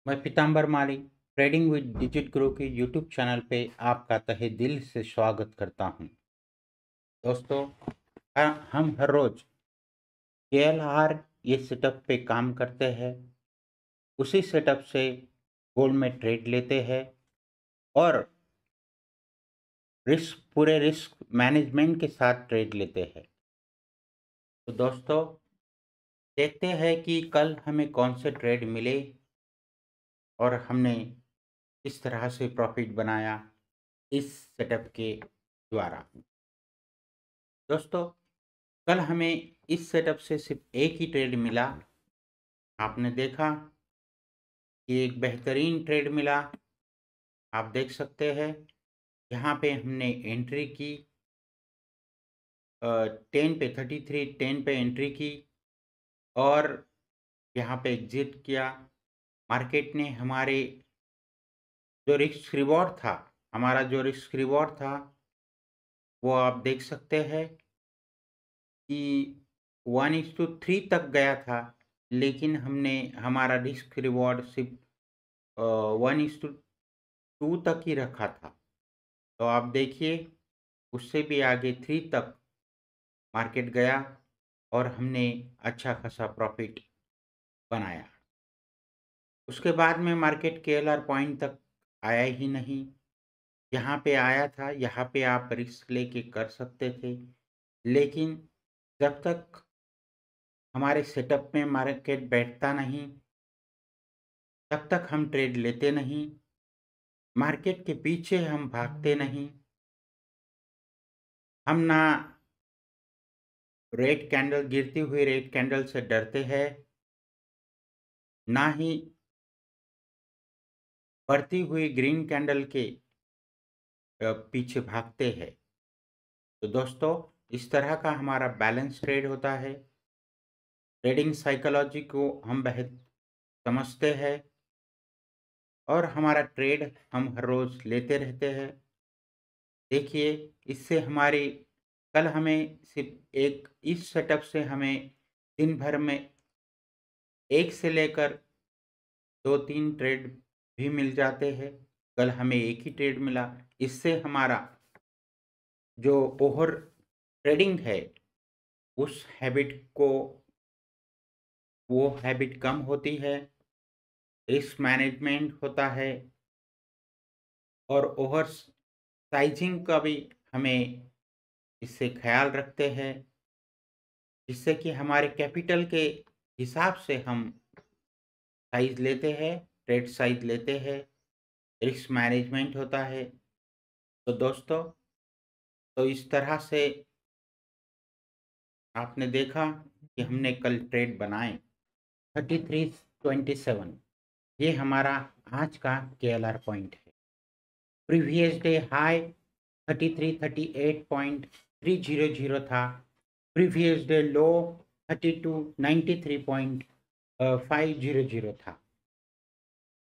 मैं पीताम्बर माली trading with digit गुरु के YouTube channel पे आपका तहे दिल से स्वागत करता हूं। दोस्तों, हम हर रोज KLR ये सेटअप पे काम करते हैं। उसी सेटअप से गोल्ड में ट्रेड लेते हैं और पूरे रिस्क मैनेजमेंट के साथ ट्रेड लेते हैं। तो दोस्तों, देखते हैं कि कल हमें कौन से ट्रेड मिले और हमने किस तरह से प्रॉफिट बनाया इस सेटअप के द्वारा। दोस्तों, कल हमें इस सेटअप से सिर्फ एक ही ट्रेड मिला। आपने देखा कि एक बेहतरीन ट्रेड मिला। आप देख सकते हैं यहाँ पे हमने एंट्री की 10 पे 33 10 पे एंट्री की और यहाँ पे एग्जिट किया। मार्केट ने हमारा जो रिस्क रिवॉर्ड था वो आप देख सकते हैं कि 1:3 तक गया था, लेकिन हमारा रिस्क रिवॉर्ड सिर्फ 1:2 तक ही रखा था। तो आप देखिए, उससे भी आगे 3 तक मार्केट गया और हमने अच्छा खासा प्रॉफिट बनाया। उसके बाद में मार्केट KLR पॉइंट तक आया ही नहीं। यहाँ पे आया था, यहाँ पे आप रिस्क लेके कर सकते थे, लेकिन जब तक हमारे सेटअप में मार्केट बैठता नहीं तब तक हम ट्रेड लेते नहीं। मार्केट के पीछे हम भागते नहीं। हम ना गिरती हुई रेड कैंडल से डरते हैं, ना ही बढ़ती हुई ग्रीन कैंडल के पीछे भागते हैं। तो दोस्तों, इस तरह का हमारा बैलेंस ट्रेड होता है। ट्रेडिंग साइकोलॉजी को हम बहुत समझते हैं और हमारा ट्रेड हम हर रोज लेते रहते हैं। देखिए, इससे हमारी कल हमें सिर्फ एक इस सेटअप से हमें दिन भर में एक से लेकर 2-3 ट्रेड भी मिल जाते हैं। कल हमें एक ही ट्रेड मिला। इससे हमारा जो ओवर ट्रेडिंग है उस हैबिट को वो हैबिट कम होती है, रिस्क मैनेजमेंट होता है और ओवर साइजिंग का भी हमें इससे ख्याल रखते हैं, जिससे कि हमारे कैपिटल के हिसाब से हम साइज लेते हैं, ट्रेड साइज लेते हैं, रिस्क मैनेजमेंट होता है। तो दोस्तों, तो इस तरह से आपने देखा कि हमने कल ट्रेड बनाए 33.27। ये हमारा आज का KLR पॉइंट है। प्रीवियस डे हाई 3338.300 था। प्रीवियस डे लो 3293.500 था।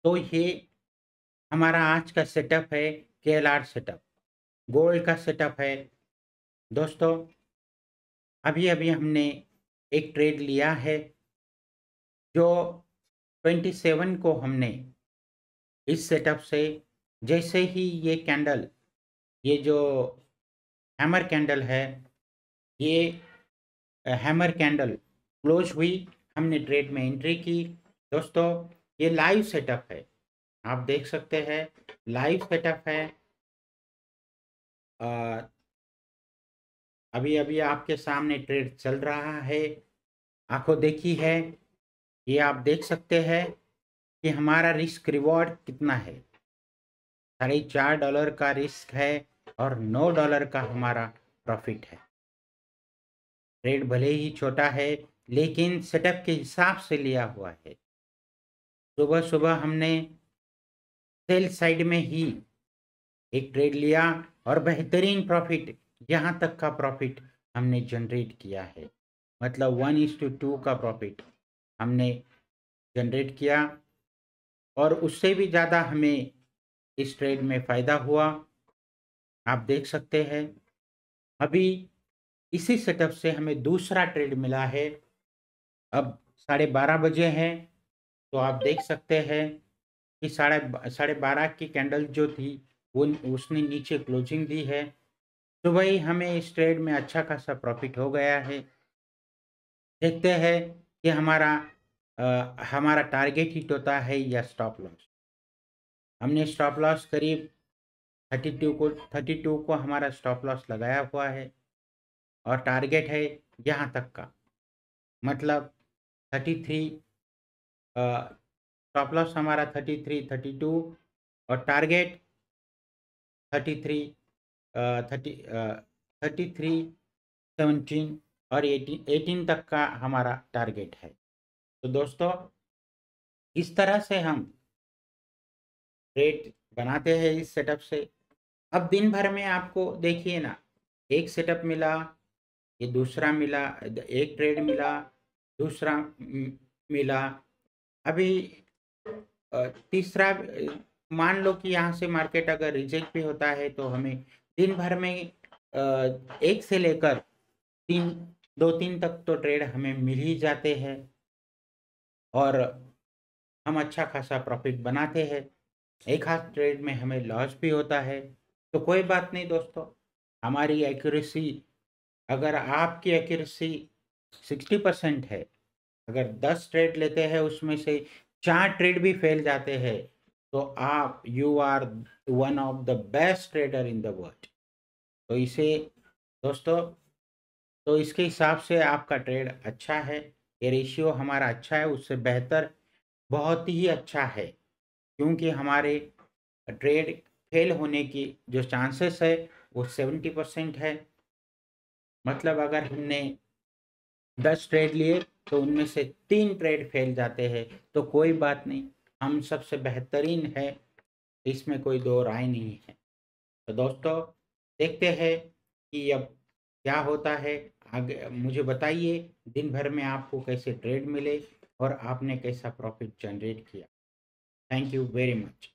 तो ये हमारा आज का सेटअप है, KLR सेटअप, गोल्ड का सेटअप है। दोस्तों, अभी अभी हमने एक ट्रेड लिया है जो 27 को हमने इस सेटअप से, जैसे ही ये जो हैमर कैंडल है, ये हैमर कैंडल क्लोज हुई, हमने ट्रेड में एंट्री की। दोस्तों, ये लाइव सेटअप है, आप देख सकते हैं लाइव सेटअप है। अभी अभी आपके सामने ट्रेड चल रहा है, आंखों देखी है। ये आप देख सकते हैं कि हमारा रिस्क रिवॉर्ड कितना है। $4.5 का रिस्क है और $9 का हमारा प्रॉफिट है। ट्रेड भले ही छोटा है, लेकिन सेटअप के हिसाब से लिया हुआ है। सुबह सुबह हमने सेल साइड में ही एक ट्रेड लिया और बेहतरीन प्रॉफिट, यहाँ तक का प्रॉफिट हमने जनरेट किया है। मतलब 1:2 का प्रॉफिट हमने जनरेट किया और उससे भी ज़्यादा हमें इस ट्रेड में फ़ायदा हुआ। आप देख सकते हैं अभी इसी सेटअप से हमें दूसरा ट्रेड मिला है। अब 12:30 बजे हैं, तो आप देख सकते हैं कि साढ़े 12 की कैंडल जो थी वो उसने नीचे क्लोजिंग दी है। सुबह ही हमें इस ट्रेड में अच्छा खासा प्रॉफिट हो गया है। देखते हैं कि हमारा टारगेट हिट होता है या स्टॉप लॉस। हमने स्टॉप लॉस करीब 32 को हमारा स्टॉप लॉस लगाया हुआ है और टारगेट है यहाँ तक का, मतलब 33, स्टॉप लॉस हमारा 33, 32 और टारगेट 33, 33, 17 और 18 तक का हमारा टारगेट है। तो दोस्तों, इस तरह से हम ट्रेड बनाते हैं इस सेटअप से। अब दिन भर में आपको देखिए ना, एक सेटअप मिला, ये दूसरा मिला, एक ट्रेड मिला, दूसरा मिला, अभी तीसरा। मान लो कि यहाँ से मार्केट अगर रिजेक्ट भी होता है तो हमें दिन भर में एक से लेकर 2-3 तक तो ट्रेड हमें मिल ही जाते हैं और हम अच्छा खासा प्रॉफिट बनाते हैं। एक हाथ ट्रेड में हमें लॉस भी होता है, तो कोई बात नहीं दोस्तों। हमारी एक्यूरेसी, अगर आपकी एक्यूरेसी 60% है, अगर 10 ट्रेड लेते हैं उसमें से 4 ट्रेड भी फेल जाते हैं, तो you are one of the best trader in the world. तो इसे दोस्तों, तो इसके हिसाब से आपका ट्रेड अच्छा है, ये रेशियो हमारा अच्छा है, उससे बेहतर बहुत ही अच्छा है, क्योंकि हमारे ट्रेड फेल होने की जो चांसेस है वो 70% है। मतलब अगर हमने 10 ट्रेड लिए तो उनमें से 3 ट्रेड फेल जाते हैं, तो कोई बात नहीं, हम सबसे बेहतरीन है, इसमें कोई दो राय नहीं है। तो दोस्तों, देखते हैं कि अब क्या होता है आगे। मुझे बताइए दिन भर में आपको कैसे ट्रेड मिले और आपने कैसा प्रॉफिट जनरेट किया। Thank you very much.